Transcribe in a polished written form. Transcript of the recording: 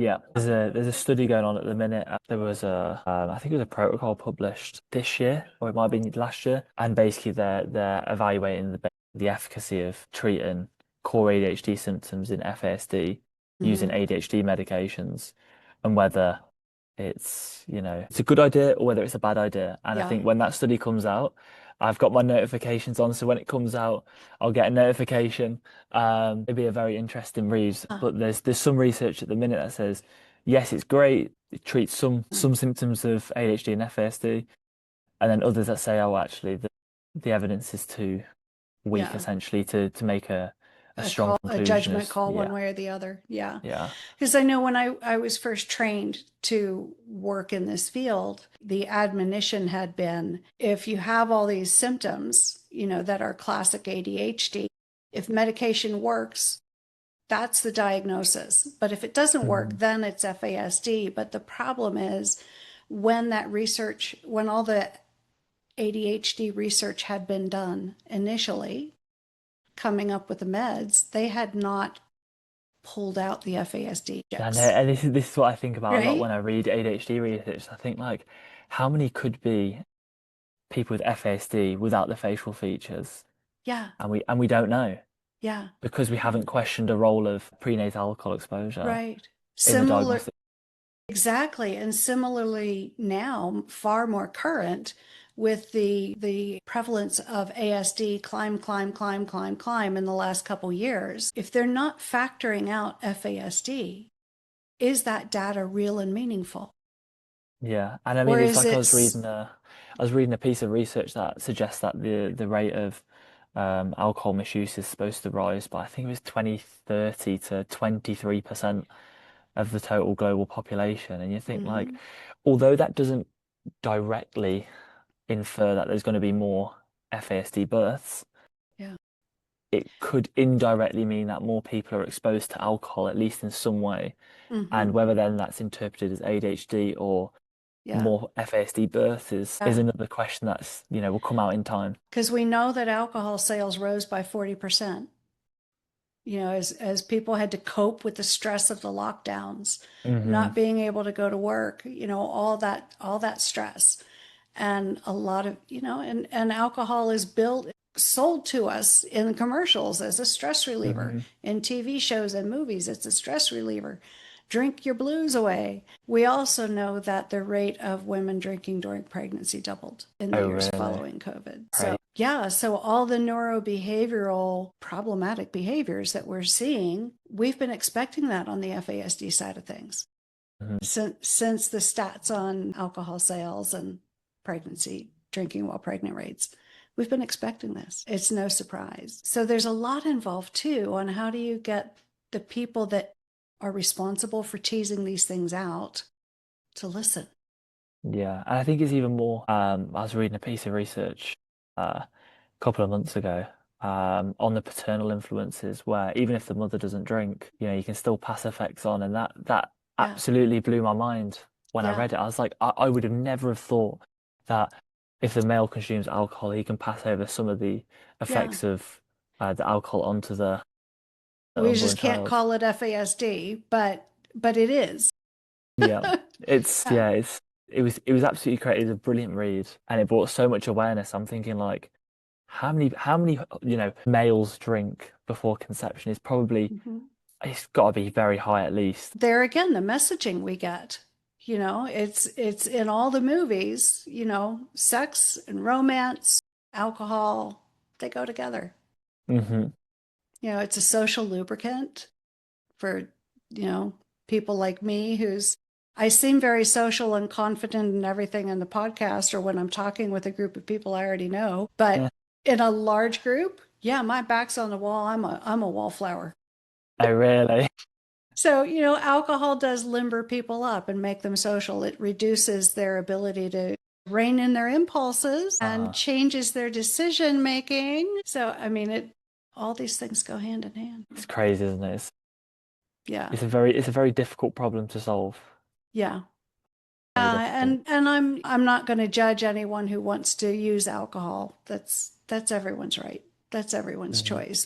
Yeah, there's a study going on at the minute. There was a I think it was a protocol published this year, or it might have been last year, and basically they're evaluating the efficacy of treating core ADHD symptoms in FASD using Hmm. ADHD medications, and whether it's a good idea or whether it's a bad idea. And I Yeah. think when that study comes out, I've got my notifications on, so when it comes out, I'll get a notification. It'd be a very interesting read. Uh, But there's some research at the minute that says yes, it's great. It treats some symptoms of ADHD and FASD, and then others that say, oh, actually, the evidence is too weak, yeah. essentially, to make a A strong call, a conclusion. judgment Is call one yeah, way or the other. Yeah. yeah. Because I know when I was first trained to work in this field, the admonition had been if you have all these symptoms, that are classic ADHD, if medication works, that's the diagnosis. But if it doesn't work, Mhm. then it's FASD. But the problem is when all the ADHD research had been done initially, coming up with the meds, they had not pulled out the FASD And, checks, and this is what I think about a lot when right? I read ADHD research. I think like, how many could be people with FASD without the facial features, Yeah, and we don't know yeah, because we haven't questioned the role of prenatal alcohol exposure right. in the Similar, diagnostic. exactly. And similarly now, far more current with the prevalence of ASD climb in the last couple years. If they're not factoring out FASD, is that data real and meaningful? Yeah, and I Or mean, it's is like it, I was reading a piece of research that suggests that the rate of alcohol misuse is supposed to rise by I think it was 2030 to 23% of the total global population. And you think like, mhm, although that doesn't directly infer that there's going to be more FASD births, yeah. it could indirectly mean that more people are exposed to alcohol, at least in some way. And Hmm. whether then that's interpreted as ADHD or Yeah. more FASD births is Yeah. another question will come out in time. Because we know that alcohol sales rose by 40%, as people had to cope with the stress of the lockdowns, Hmm. not being able to go to work, all that stress. And a lot of, and alcohol is sold to us in commercials as a stress reliever. Hmm. In TV shows and movies, it's a stress reliever. Drink your blues away. We also know that the rate of women drinking during pregnancy doubled in the Oh, years really? following COVID. So, Crazy. yeah, so all the neurobehavioral problematic behaviors that we're seeing, we've been expecting that on the FASD side of things Hmm. since the stats on alcohol sales and pregnancy, drinking while pregnant rates. We've been expecting this. It's no surprise. So there's a lot involved too on how do you get the people that are responsible for teasing these things out to listen. Yeah, and I think it's even more. I was reading a piece of research a couple of months ago on the paternal influences, where even if the mother doesn't drink, you can still pass effects on, and that Yeah. absolutely blew my mind when I Yeah. read it. I was like, I would have never have thought that if the male consumes alcohol, he can pass over some of the Yeah. effects of the alcohol onto the We just unborn can't child. call it FASD, but it is. Yeah, it's Yeah. yeah, it was absolutely great. It was a brilliant read, and it brought so much awareness. I'm thinking like, how many males drink before conception is probably Mhm. it's got to be very high at least. There again, the messaging we get, it's in all the movies, sex and romance, alcohol, they go together. Hmm. It's a social lubricant for, you know, people like me I seem very social and confident in everything in the podcast or when I'm talking with a group of people I already know, but Yeah. in a large group, yeah, my back's on the wall. I'm a wallflower. Oh, really? So, alcohol does limber people up and make them social. It reduces their ability to rein in their impulses and Uh, changes their decision making. So, I mean, all these things go hand in hand. it's crazy, isn't it? Yeah. It's a very difficult problem to solve. Yeah. Very difficult. And I'm not going to judge anyone who wants to use alcohol. That's everyone's right. That's everyone's Mhm. choice.